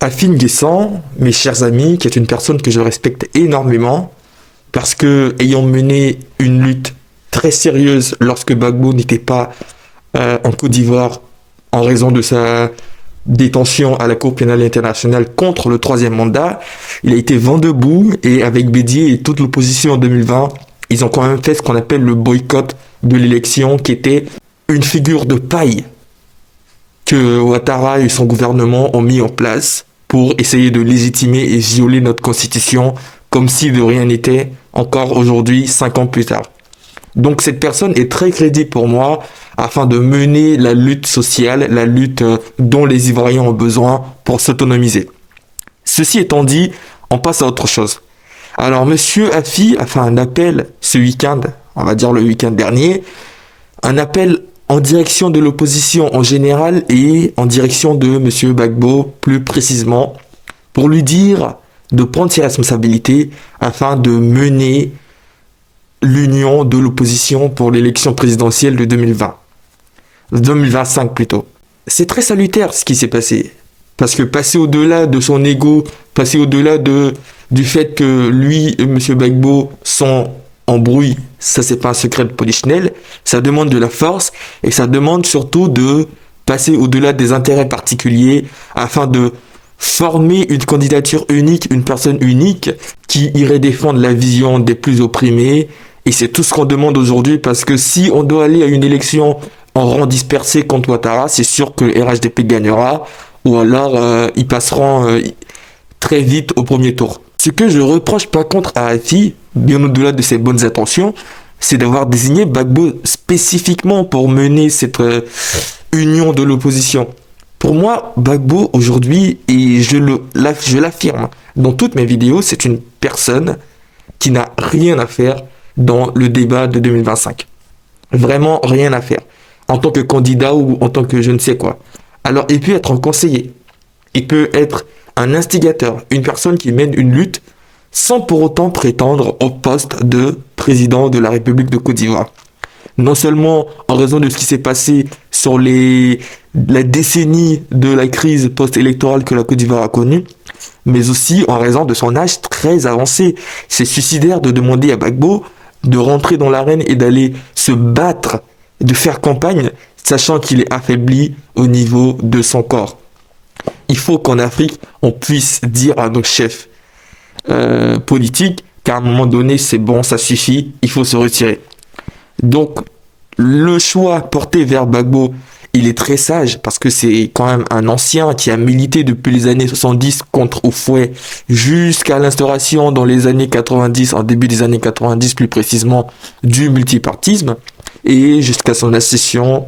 Afine Guessant, mes chers amis, qui est une personne que je respecte énormément, parce que ayant mené une lutte très sérieuse lorsque Gbagbo n'était pas en Côte d'Ivoire en raison de sa détention à la Cour pénale internationale contre le troisième mandat, il a été vent debout et avec Bédier et toute l'opposition en 2020, ils ont quand même fait ce qu'on appelle le boycott de l'élection, qui était une figure de paille que Ouattara et son gouvernement ont mis en place pour essayer de légitimer et violer notre constitution comme si de rien n'était encore aujourd'hui, 5 ans plus tard. Donc cette personne est très crédible pour moi afin de mener la lutte sociale, la lutte dont les Ivoiriens ont besoin pour s'autonomiser. Ceci étant dit, on passe à autre chose. Alors Monsieur Afi a fait un appel ce week-end, on va dire le week-end dernier, un appel en direction de l'opposition en général et en direction de Monsieur Gbagbo plus précisément, pour lui dire de prendre ses responsabilités afin de mener l'union de l'opposition pour l'élection présidentielle de 2025 plutôt. C'est très salutaire ce qui s'est passé, parce que passer au-delà de son ego, passer au-delà du fait que lui et Monsieur Gbagbo sont en brouille, ça c'est pas un secret de polichinelle, ça demande de la force et ça demande surtout de passer au-delà des intérêts particuliers afin de former une candidature unique, une personne unique qui irait défendre la vision des plus opprimés. Et c'est tout ce qu'on demande aujourd'hui, parce que si on doit aller à une élection en rang dispersé contre Ouattara, c'est sûr que le RHDP gagnera, ou alors ils passeront très vite au premier tour. Ce que je reproche par contre à Afi, bien au-delà de ses bonnes intentions, c'est d'avoir désigné Gbagbo spécifiquement pour mener cette union de l'opposition. Pour moi, Gbagbo aujourd'hui, et je l'affirme dans toutes mes vidéos, c'est une personne qui n'a rien à faire dans le débat de 2025. Vraiment rien à faire. En tant que candidat ou en tant que je ne sais quoi. Alors, il peut être un conseiller. Il peut être un instigateur, une personne qui mène une lutte sans pour autant prétendre au poste de président de la République de Côte d'Ivoire. Non seulement en raison de ce qui s'est passé sur la décennie de la crise post-électorale que la Côte d'Ivoire a connue, mais aussi en raison de son âge très avancé. C'est suicidaire de demander à Gbagbo de rentrer dans l'arène et d'aller se battre, de faire campagne, sachant qu'il est affaibli au niveau de son corps. Il faut qu'en Afrique, on puisse dire à nos chefs politiques qu'à un moment donné, c'est bon, ça suffit, il faut se retirer. Donc, le choix porté vers Gbagbo, il est très sage, parce que c'est quand même un ancien qui a milité depuis les années 70 contre Houphouët jusqu'à l'instauration dans les années 90, en début des années 90 plus précisément, du multipartisme, et jusqu'à son accession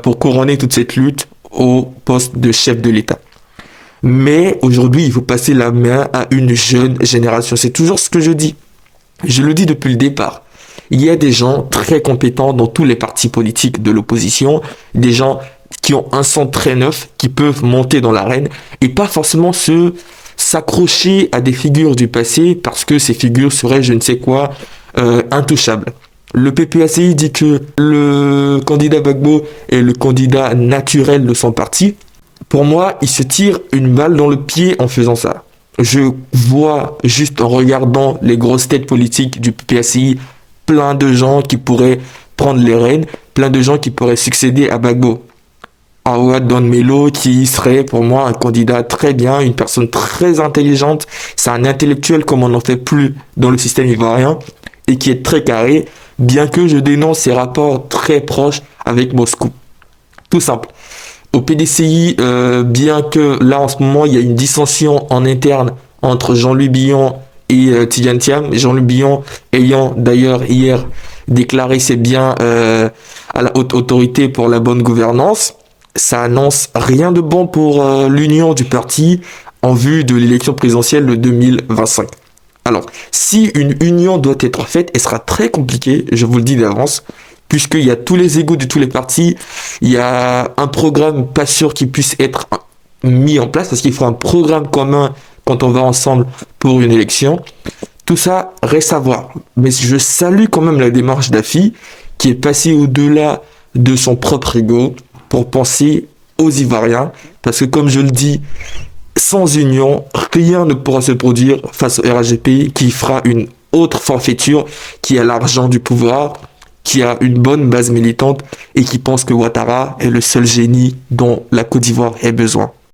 pour couronner toute cette lutte au poste de chef de l'État. Mais aujourd'hui, il faut passer la main à une jeune génération. C'est toujours ce que je dis. Je le dis depuis le départ. Il y a des gens très compétents dans tous les partis politiques de l'opposition, des gens qui ont un sang très neuf, qui peuvent monter dans l'arène et pas forcément s'accrocher à des figures du passé parce que ces figures seraient, je ne sais quoi, intouchables. Le PPACI dit que le candidat Gbagbo est le candidat naturel de son parti. Pour moi, il se tire une balle dans le pied en faisant ça. Je vois, juste en regardant les grosses têtes politiques du PPACI, plein de gens qui pourraient prendre les rênes, plein de gens qui pourraient succéder à Gbagbo. Awad Don Melo, qui serait pour moi un candidat très bien, une personne très intelligente, c'est un intellectuel comme on n'en fait plus dans le système ivoirien, et qui est très carré, bien que je dénonce ses rapports très proches avec Moscou. Tout simple. Au PDCI, bien que là en ce moment il y a une dissension en interne entre Jean-Louis Billon et Tidjane Thiam, Jean-Louis Billon ayant d'ailleurs hier déclaré ses biens à la haute autorité pour la bonne gouvernance, ça annonce rien de bon pour l'union du parti en vue de l'élection présidentielle de 2025. Alors, si une union doit être faite, elle sera très compliquée, je vous le dis d'avance, puisqu'il y a tous les égos de tous les partis, il y a un programme pas sûr qui puisse être mis en place, parce qu'il faut un programme commun quand on va ensemble pour une élection. Tout ça reste à voir. Mais je salue quand même la démarche d'Afi, qui est passée au-delà de son propre ego pour penser aux Ivoiriens, parce que comme je le dis, sans union, rien ne pourra se produire face au RHDP qui fera une autre forfaiture, qui a l'argent du pouvoir, qui a une bonne base militante et qui pense que Ouattara est le seul génie dont la Côte d'Ivoire ait besoin.